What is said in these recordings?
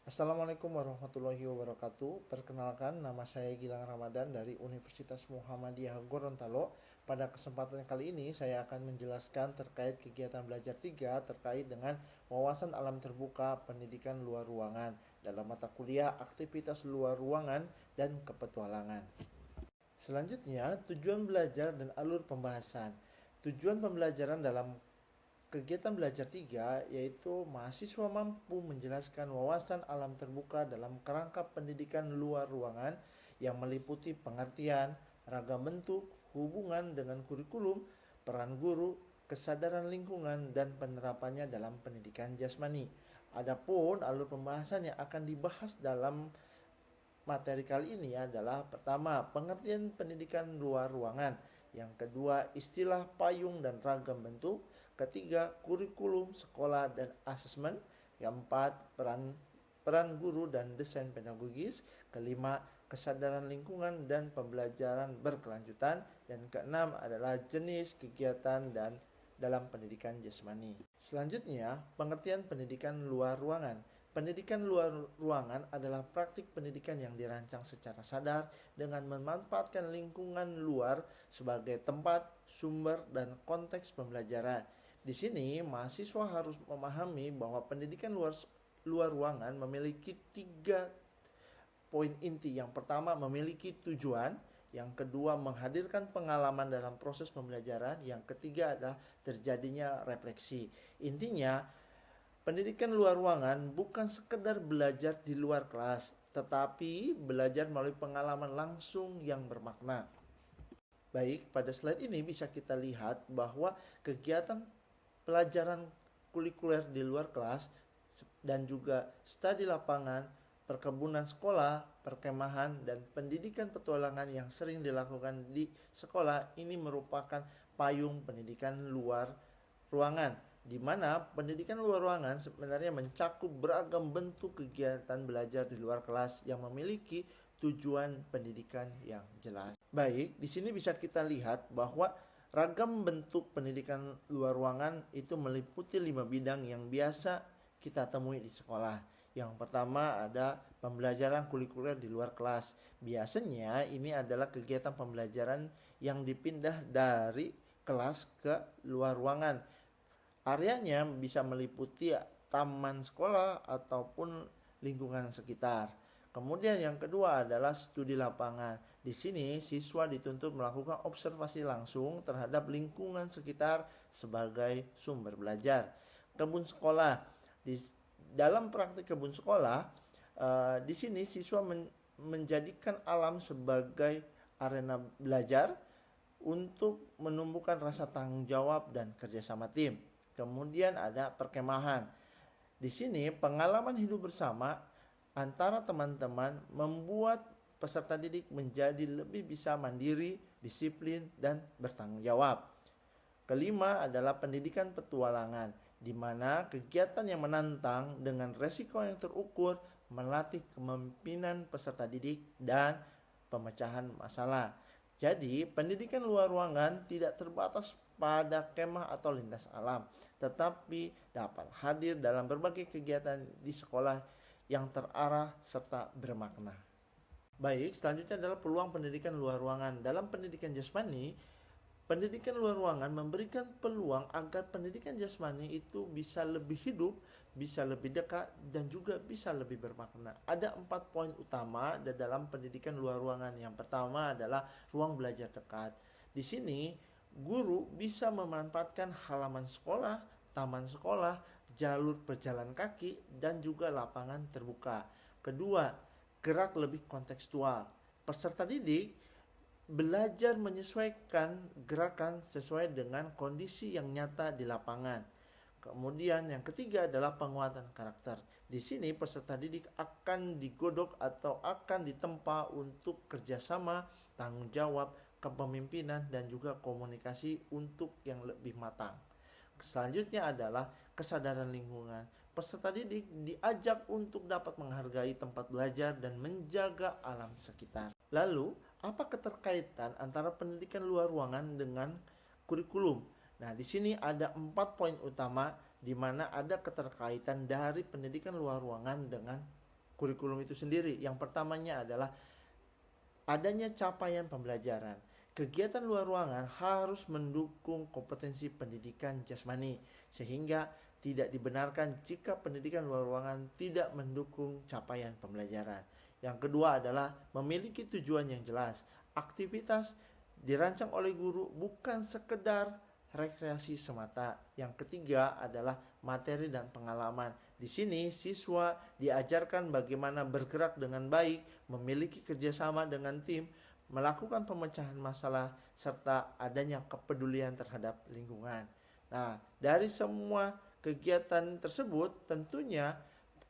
Assalamualaikum warahmatullahi wabarakatuh. Perkenalkan, nama saya Gilang Ramadan dari Universitas Muhammadiyah Gorontalo. Pada kesempatan kali ini saya akan menjelaskan terkait kegiatan belajar 3 terkait dengan wawasan alam terbuka pendidikan luar ruangan dalam mata kuliah aktivitas luar ruangan dan kepetualangan. Selanjutnya, tujuan belajar dan alur pembahasan. Tujuan pembelajaran dalam kegiatan belajar 3 yaitu mahasiswa mampu menjelaskan wawasan alam terbuka dalam kerangka pendidikan luar ruangan yang meliputi pengertian, ragam bentuk, hubungan dengan kurikulum, peran guru, kesadaran lingkungan, dan penerapannya dalam pendidikan jasmani. Adapun alur pembahasan yang akan dibahas dalam materi kali ini adalah pertama, pengertian pendidikan luar ruangan, yang kedua, istilah payung dan ragam bentuk, ketiga, kurikulum sekolah dan asesmen, yang keempat, peran guru dan desain pedagogis, kelima, kesadaran lingkungan dan pembelajaran berkelanjutan, dan keenam adalah jenis kegiatan dan dalam pendidikan jasmani. Selanjutnya, pengertian pendidikan luar ruangan. Pendidikan luar ruangan adalah praktik pendidikan yang dirancang secara sadar dengan memanfaatkan lingkungan luar sebagai tempat, sumber, dan konteks pembelajaran. Di sini, mahasiswa harus memahami bahwa pendidikan luar ruangan memiliki 3 poin inti. Yang pertama, memiliki tujuan. Yang kedua, menghadirkan pengalaman dalam proses pembelajaran. Yang ketiga adalah terjadinya refleksi. Intinya, pendidikan luar ruangan bukan sekedar belajar di luar kelas, tetapi belajar melalui pengalaman langsung yang bermakna. Baik, pada slide ini bisa kita lihat bahwa kegiatan pelajaran kulikuler di luar kelas dan juga studi lapangan, perkebunan sekolah, perkemahan, dan pendidikan petualangan yang sering dilakukan di sekolah ini merupakan payung pendidikan luar ruangan, di mana pendidikan luar ruangan sebenarnya mencakup beragam bentuk kegiatan belajar di luar kelas yang memiliki tujuan pendidikan yang jelas. Baik, di sini bisa kita lihat bahwa ragam bentuk pendidikan luar ruangan itu meliputi 5 bidang yang biasa kita temui di sekolah. Yang pertama ada pembelajaran kulikuler di luar kelas. Biasanya ini adalah kegiatan pembelajaran yang dipindah dari kelas ke luar ruangan. Areanya bisa meliputi taman sekolah ataupun lingkungan sekitar. Kemudian yang kedua adalah studi lapangan. Di sini siswa dituntut melakukan observasi langsung terhadap lingkungan sekitar sebagai sumber belajar. Kebun sekolah. Di dalam praktik kebun sekolah, di sini siswa menjadikan alam sebagai arena belajar untuk menumbuhkan rasa tanggung jawab dan kerjasama tim. Kemudian ada perkemahan. Di sini pengalaman hidup bersama antara teman-teman membuat peserta didik menjadi lebih bisa mandiri, disiplin, dan bertanggung jawab. Kelima adalah pendidikan petualangan, di mana kegiatan yang menantang dengan resiko yang terukur melatih kepemimpinan peserta didik dan pemecahan masalah. Jadi, pendidikan luar ruangan tidak terbatas pada kemah atau lintas alam, tetapi dapat hadir dalam berbagai kegiatan di sekolah yang terarah serta bermakna. Baik, selanjutnya adalah peluang pendidikan luar ruangan. Dalam pendidikan jasmani, pendidikan luar ruangan memberikan peluang agar pendidikan jasmani itu bisa lebih hidup, bisa lebih dekat, dan juga bisa lebih bermakna. Ada 4 poin utama dalam pendidikan luar ruangan. Yang pertama adalah ruang belajar dekat. Di sini, guru bisa memanfaatkan halaman sekolah, taman sekolah, jalur berjalan kaki, dan juga lapangan terbuka. Kedua, gerak lebih kontekstual. Peserta didik belajar menyesuaikan gerakan sesuai dengan kondisi yang nyata di lapangan. Kemudian yang ketiga adalah penguatan karakter. Di sini peserta didik akan digodok atau akan ditempa untuk kerjasama, tanggung jawab, kepemimpinan, dan juga komunikasi untuk yang lebih matang. Selanjutnya adalah kesadaran lingkungan. Peserta didik diajak untuk dapat menghargai tempat belajar dan menjaga alam sekitar. Lalu, apa keterkaitan antara pendidikan luar ruangan dengan kurikulum? Nah, di sini ada 4 poin utama di mana ada keterkaitan dari pendidikan luar ruangan dengan kurikulum itu sendiri. Yang pertamanya adalah adanya capaian pembelajaran. Kegiatan luar ruangan harus mendukung kompetensi pendidikan jasmani, sehingga tidak dibenarkan jika pendidikan luar ruangan tidak mendukung capaian pembelajaran. Yang kedua adalah memiliki tujuan yang jelas. Aktivitas dirancang oleh guru bukan sekedar rekreasi semata. Yang ketiga adalah materi dan pengalaman. Di sini siswa diajarkan bagaimana bergerak dengan baik, memiliki kerjasama dengan tim, melakukan pemecahan masalah, serta adanya kepedulian terhadap lingkungan. Nah, dari semua kegiatan tersebut tentunya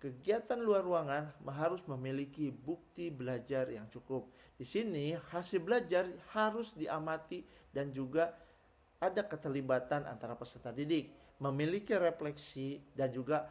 kegiatan luar ruangan harus memiliki bukti belajar yang cukup. Di sini hasil belajar harus diamati dan juga ada keterlibatan antara peserta didik, memiliki refleksi dan juga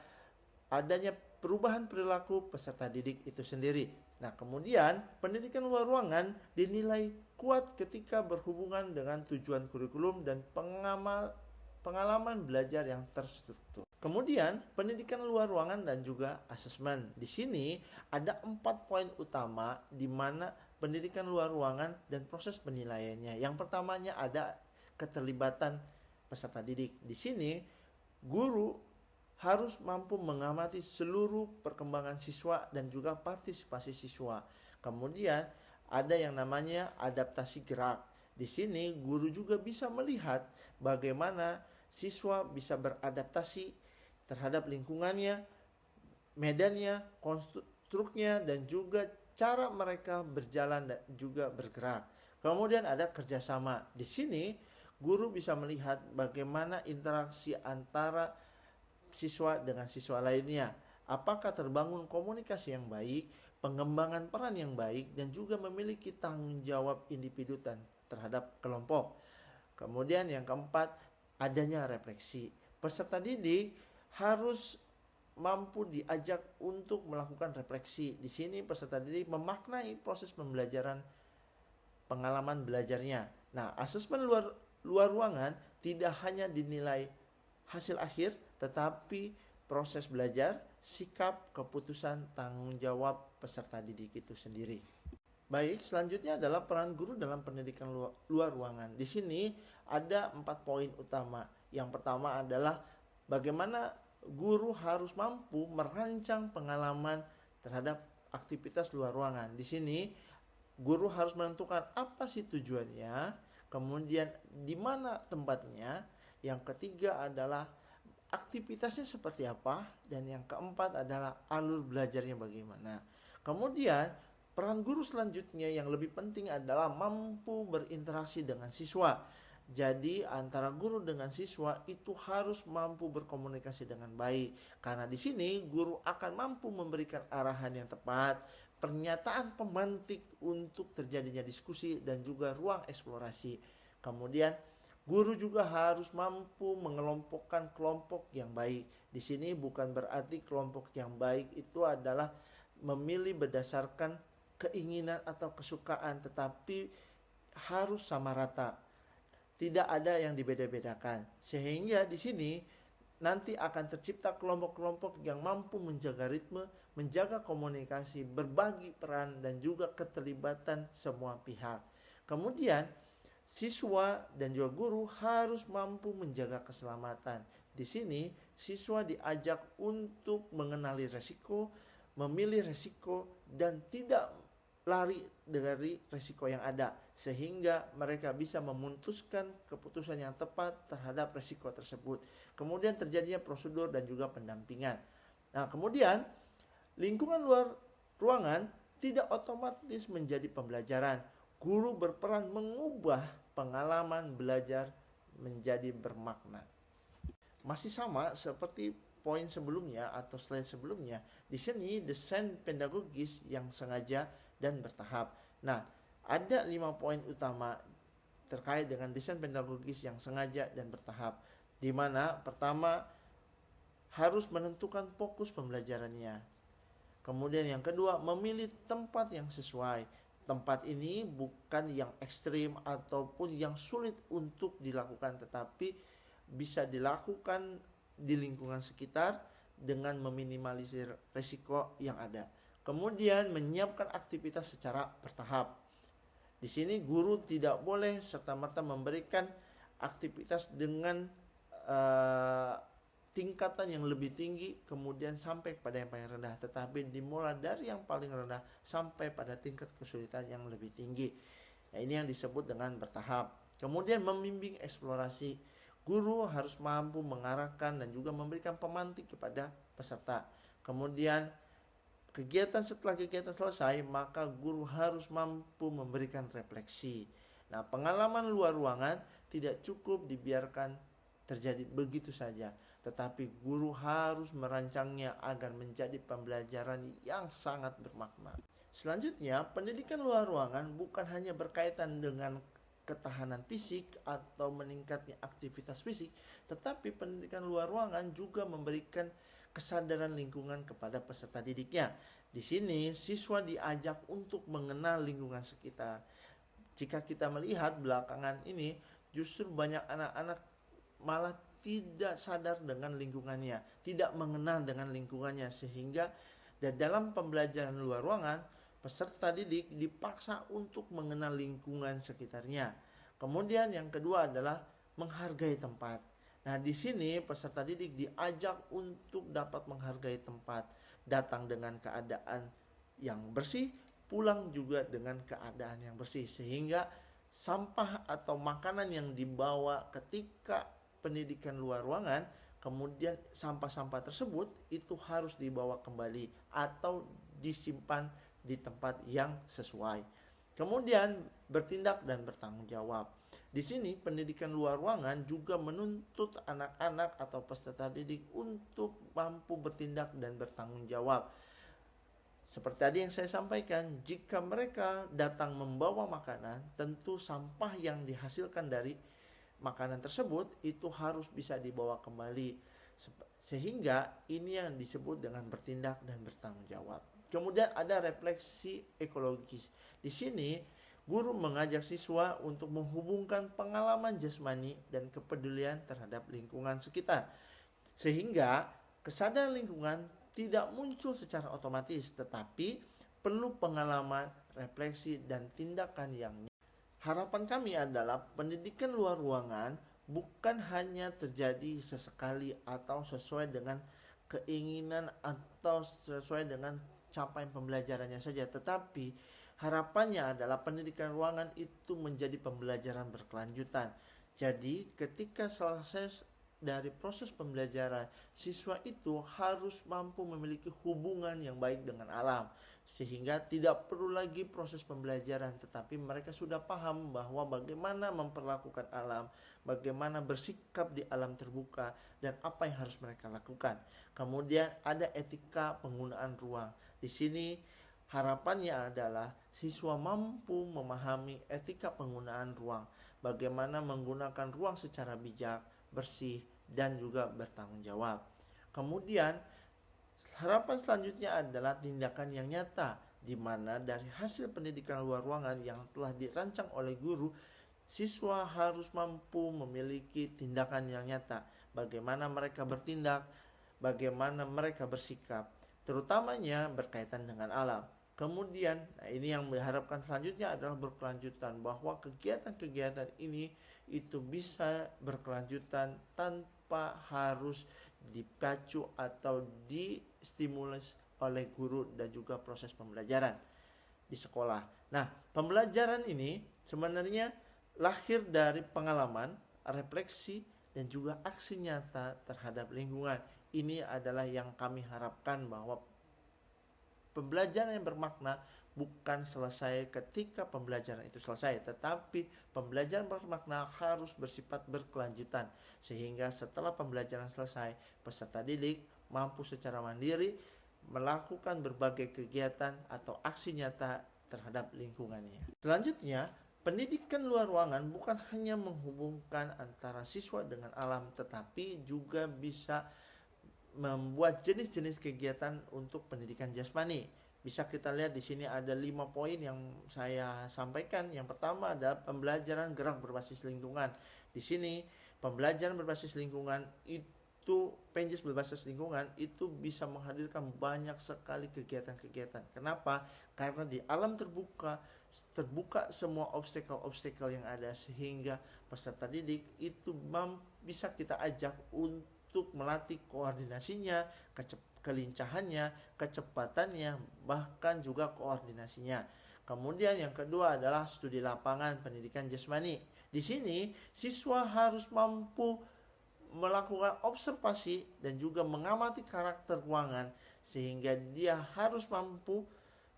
adanya perubahan perilaku peserta didik itu sendiri. Nah, kemudian pendidikan luar ruangan dinilai kuat ketika berhubungan dengan tujuan kurikulum dan pengalaman belajar yang terstruktur. Kemudian pendidikan luar ruangan dan juga asesmen. Di sini ada 4 poin utama di mana pendidikan luar ruangan dan proses penilaiannya. Yang pertamanya ada keterlibatan peserta didik. Di sini guru harus mampu mengamati seluruh perkembangan siswa dan juga partisipasi siswa. Kemudian ada yang namanya adaptasi gerak. Di sini guru juga bisa melihat bagaimana siswa bisa beradaptasi terhadap lingkungannya, medannya, konstruknya, dan juga cara mereka berjalan dan juga bergerak. Kemudian ada kerjasama. Di sini guru bisa melihat bagaimana interaksi antara siswa dengan siswa lainnya. Apakah terbangun komunikasi yang baik, pengembangan peran yang baik, dan juga memiliki tanggung jawab individu dan terhadap kelompok. Kemudian yang keempat, adanya refleksi. Peserta didik harus mampu diajak untuk melakukan refleksi. Di sini peserta didik memaknai proses pembelajaran, pengalaman belajarnya. Nah, asesmen luar ruangan tidak hanya dinilai hasil akhir, tetapi proses belajar, sikap, keputusan, tanggung jawab peserta didik itu sendiri. Baik, selanjutnya adalah peran guru dalam pendidikan luar ruangan. Di sini ada 4 poin utama. Yang pertama adalah bagaimana guru harus mampu merancang pengalaman terhadap aktivitas luar ruangan. Di sini guru harus menentukan apa sih tujuannya, kemudian di mana tempatnya. Yang ketiga adalah aktivitasnya seperti apa, dan yang keempat adalah alur belajarnya bagaimana. Kemudian peran guru selanjutnya yang lebih penting adalah mampu berinteraksi dengan siswa. Jadi antara guru dengan siswa itu harus mampu berkomunikasi dengan baik, karena di sini guru akan mampu memberikan arahan yang tepat, pernyataan pemantik untuk terjadinya diskusi dan juga ruang eksplorasi. Kemudian guru juga harus mampu mengelompokkan kelompok yang baik. Di sini bukan berarti kelompok yang baik itu adalah memilih berdasarkan keinginan atau kesukaan, tetapi harus sama rata. Tidak ada yang dibeda-bedakan. Sehingga di sini nanti akan tercipta kelompok-kelompok yang mampu menjaga ritme, menjaga komunikasi, berbagi peran, dan juga keterlibatan semua pihak. Kemudian siswa dan juga guru harus mampu menjaga keselamatan. Di sini siswa diajak untuk mengenali resiko, memilih resiko, dan tidak lari dari resiko yang ada, sehingga mereka bisa memutuskan keputusan yang tepat terhadap resiko tersebut. Kemudian terjadinya prosedur dan juga pendampingan. Nah, kemudian lingkungan luar ruangan tidak otomatis menjadi pembelajaran. Guru berperan mengubah pengalaman belajar menjadi bermakna. Masih sama seperti poin sebelumnya atau slide sebelumnya. Di sini desain pedagogis yang sengaja dan bertahap. Nah, ada 5 poin utama terkait dengan desain pedagogis yang sengaja dan bertahap, di mana pertama harus menentukan fokus pembelajarannya. Kemudian yang kedua, memilih tempat yang sesuai. Tempat ini bukan yang ekstrim ataupun yang sulit untuk dilakukan, tetapi bisa dilakukan di lingkungan sekitar dengan meminimalisir resiko yang ada. Kemudian menyiapkan aktivitas secara bertahap. Di sini guru tidak boleh serta-merta memberikan aktivitas dengan tingkatan yang lebih tinggi kemudian sampai pada yang paling rendah, tetapi dimulai dari yang paling rendah sampai pada tingkat kesulitan yang lebih tinggi. Nah, ini yang disebut dengan bertahap. Kemudian membimbing eksplorasi. Guru harus mampu mengarahkan dan juga memberikan pemantik kepada peserta. Kemudian setelah kegiatan selesai, maka guru harus mampu memberikan refleksi. Nah, pengalaman luar ruangan tidak cukup dibiarkan terjadi begitu saja, tetapi guru harus merancangnya agar menjadi pembelajaran yang sangat bermakna. Selanjutnya, pendidikan luar ruangan bukan hanya berkaitan dengan ketahanan fisik atau meningkatnya aktivitas fisik, tetapi pendidikan luar ruangan juga memberikan kesadaran lingkungan kepada peserta didiknya. Di sini siswa diajak untuk mengenal lingkungan sekitar. Jika kita melihat belakangan ini, justru banyak anak-anak malah tidak sadar dengan lingkungannya, tidak mengenal dengan lingkungannya, sehingga dalam pembelajaran luar ruangan peserta didik dipaksa untuk mengenal lingkungan sekitarnya. Kemudian yang kedua adalah menghargai tempat. Nah, di sini peserta didik diajak untuk dapat menghargai tempat, datang dengan keadaan yang bersih, pulang juga dengan keadaan yang bersih, sehingga sampah atau makanan yang dibawa ketika pendidikan luar ruangan, kemudian sampah-sampah tersebut itu harus dibawa kembali atau disimpan di tempat yang sesuai. Kemudian bertindak dan bertanggung jawab. Di sini pendidikan luar ruangan juga menuntut anak-anak atau peserta didik untuk mampu bertindak dan bertanggung jawab. Seperti tadi yang saya sampaikan, jika mereka datang membawa makanan, tentu sampah yang dihasilkan dari makanan tersebut itu harus bisa dibawa kembali. Sehingga ini yang disebut dengan bertindak dan bertanggung jawab. Kemudian ada refleksi ekologis. Di sini guru mengajak siswa untuk menghubungkan pengalaman jasmani dan kepedulian terhadap lingkungan sekitar. Sehingga kesadaran lingkungan tidak muncul secara otomatis, tetapi perlu pengalaman, refleksi, dan tindakan yang nyata. Harapan kami adalah pendidikan luar ruangan bukan hanya terjadi sesekali atau sesuai dengan keinginan atau sesuai dengan capaian pembelajarannya saja, tetapi harapannya adalah pendidikan ruangan itu menjadi pembelajaran berkelanjutan. Jadi ketika selesai dari proses pembelajaran, siswa itu harus mampu memiliki hubungan yang baik dengan alam, sehingga tidak perlu lagi proses pembelajaran, tetapi mereka sudah paham bahwa bagaimana memperlakukan alam, bagaimana bersikap di alam terbuka, dan apa yang harus mereka lakukan. Kemudian ada etika penggunaan ruang. Di sini harapannya adalah siswa mampu memahami etika penggunaan ruang, bagaimana menggunakan ruang secara bijak, bersih, dan juga bertanggung jawab. Kemudian harapan selanjutnya adalah tindakan yang nyata, di mana dari hasil pendidikan luar ruangan yang telah dirancang oleh guru, siswa harus mampu memiliki tindakan yang nyata, bagaimana mereka bertindak, bagaimana mereka bersikap, terutamanya berkaitan dengan alam. Kemudian, ini yang diharapkan selanjutnya adalah berkelanjutan, bahwa kegiatan-kegiatan ini itu bisa berkelanjutan tanpa harus dipacu atau distimulus oleh guru dan juga proses pembelajaran di sekolah. Nah, pembelajaran ini sebenarnya lahir dari pengalaman, refleksi, dan juga aksi nyata terhadap lingkungan. Ini adalah yang kami harapkan, bahwa pembelajaran yang bermakna bukan selesai ketika pembelajaran itu selesai, tetapi pembelajaran bermakna harus bersifat berkelanjutan, sehingga setelah pembelajaran selesai, peserta didik mampu secara mandiri melakukan berbagai kegiatan atau aksi nyata terhadap lingkungannya. Selanjutnya, pendidikan luar ruangan bukan hanya menghubungkan antara siswa dengan alam, tetapi juga bisa membuat jenis-jenis kegiatan untuk pendidikan jasmani. Bisa kita lihat di sini ada 5 poin yang saya sampaikan. Yang pertama adalah pembelajaran gerak berbasis lingkungan. Di sini pembelajaran berbasis lingkungan itu itu Penjas berbasis lingkungan itu bisa menghadirkan banyak sekali kegiatan-kegiatan. Kenapa? Karena di alam terbuka semua obstacle-obstacle yang ada, sehingga peserta didik itu bisa kita ajak untuk melatih koordinasinya, kelincahannya, kecepatannya, bahkan juga koordinasinya. Kemudian yang kedua adalah studi lapangan pendidikan jasmani. Di sini siswa harus mampu melakukan observasi dan juga mengamati karakter ruangan, sehingga dia harus mampu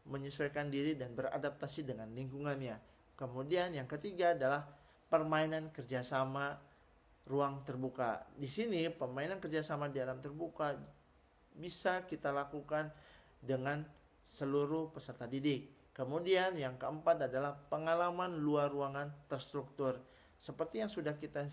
menyesuaikan diri dan beradaptasi dengan lingkungannya. Kemudian yang ketiga adalah permainan kerjasama ruang terbuka. Di sini permainan kerjasama di alam terbuka bisa kita lakukan dengan seluruh peserta didik. Kemudian yang keempat adalah pengalaman luar ruangan terstruktur. Seperti yang sudah kita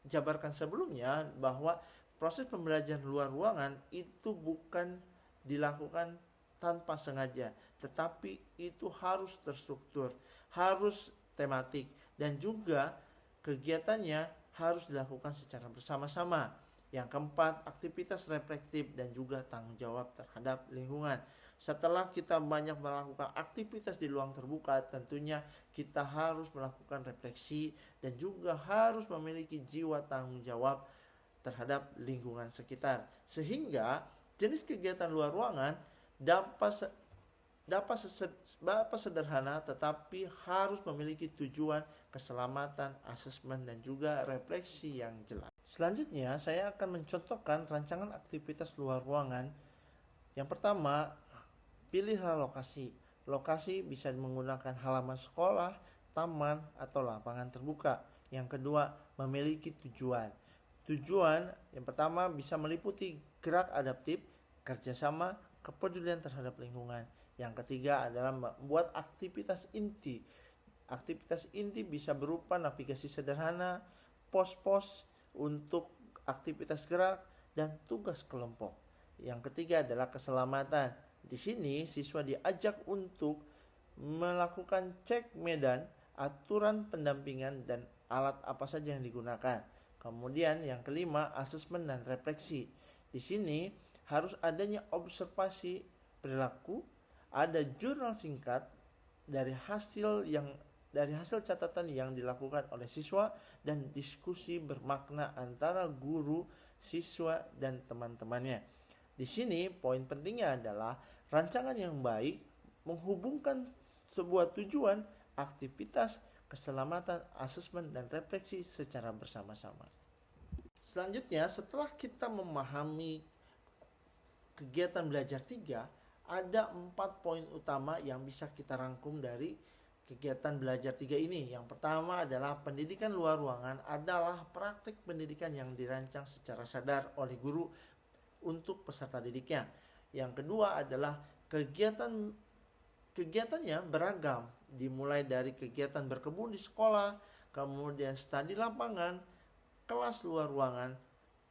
jabarkan sebelumnya, bahwa proses pembelajaran luar ruangan itu bukan dilakukan tanpa sengaja, tetapi itu harus terstruktur, harus tematik, dan juga kegiatannya harus dilakukan secara bersama-sama. Yang keempat, aktivitas reflektif dan juga tanggung jawab terhadap lingkungan. Setelah kita banyak melakukan aktivitas di ruang terbuka, tentunya kita harus melakukan refleksi dan juga harus memiliki jiwa tanggung jawab terhadap lingkungan sekitar. Sehingga jenis kegiatan luar ruangan dapat sederhana, tetapi harus memiliki tujuan, keselamatan, asesmen, dan juga refleksi yang jelas. Selanjutnya, saya akan mencontohkan rancangan aktivitas luar ruangan. Yang pertama, pilihlah lokasi. Lokasi bisa menggunakan halaman sekolah, taman, atau lapangan terbuka. Yang kedua, memiliki tujuan. Tujuan yang pertama bisa meliputi gerak adaptif, kerjasama, kepedulian terhadap lingkungan. Yang ketiga adalah membuat aktivitas inti. Aktivitas inti bisa berupa navigasi sederhana, pos-pos untuk aktivitas gerak, dan tugas kelompok. Yang ketiga adalah keselamatan. Di sini siswa diajak untuk melakukan cek medan, aturan pendampingan, dan alat apa saja yang digunakan. Kemudian yang kelima, asesmen dan refleksi. Di sini harus adanya observasi perilaku, ada jurnal singkat dari hasil catatan yang dilakukan oleh siswa, dan diskusi bermakna antara guru, siswa, dan teman-temannya. Di sini poin pentingnya adalah rancangan yang baik menghubungkan sebuah tujuan, aktivitas, keselamatan, asesmen, dan refleksi secara bersama-sama. Selanjutnya, setelah kita memahami kegiatan belajar 3, ada 4 poin utama yang bisa kita rangkum dari kegiatan belajar 3 ini. Yang pertama adalah pendidikan luar ruangan adalah praktik pendidikan yang dirancang secara sadar oleh guru untuk peserta didiknya. Yang kedua adalah kegiatannya beragam, dimulai dari kegiatan berkebun di sekolah, kemudian studi lapangan, kelas luar ruangan,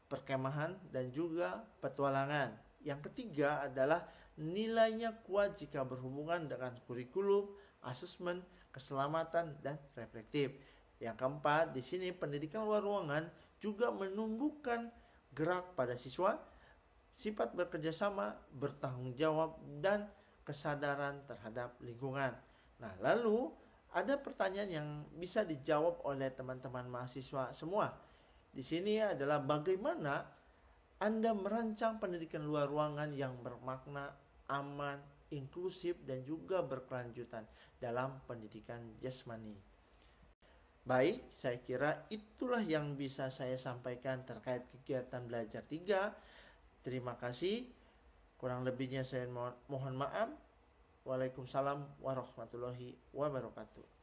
perkemahan, dan juga petualangan. Yang ketiga adalah nilainya kuat jika berhubungan dengan kurikulum, asesmen, keselamatan, dan reflektif. Yang keempat, di sini pendidikan luar ruangan juga menumbuhkan gerak pada siswa, sifat bekerjasama, bertanggung jawab, dan kesadaran terhadap lingkungan. Nah, lalu ada pertanyaan yang bisa dijawab oleh teman-teman mahasiswa semua. Di sini adalah bagaimana Anda merancang pendidikan luar ruangan yang bermakna, aman, inklusif, dan juga berkelanjutan dalam pendidikan jasmani. Baik, saya kira itulah yang bisa saya sampaikan terkait kegiatan belajar 3. Terima kasih. Kurang lebihnya saya mohon maaf. Waalaikumsalam warahmatullahi wabarakatuh.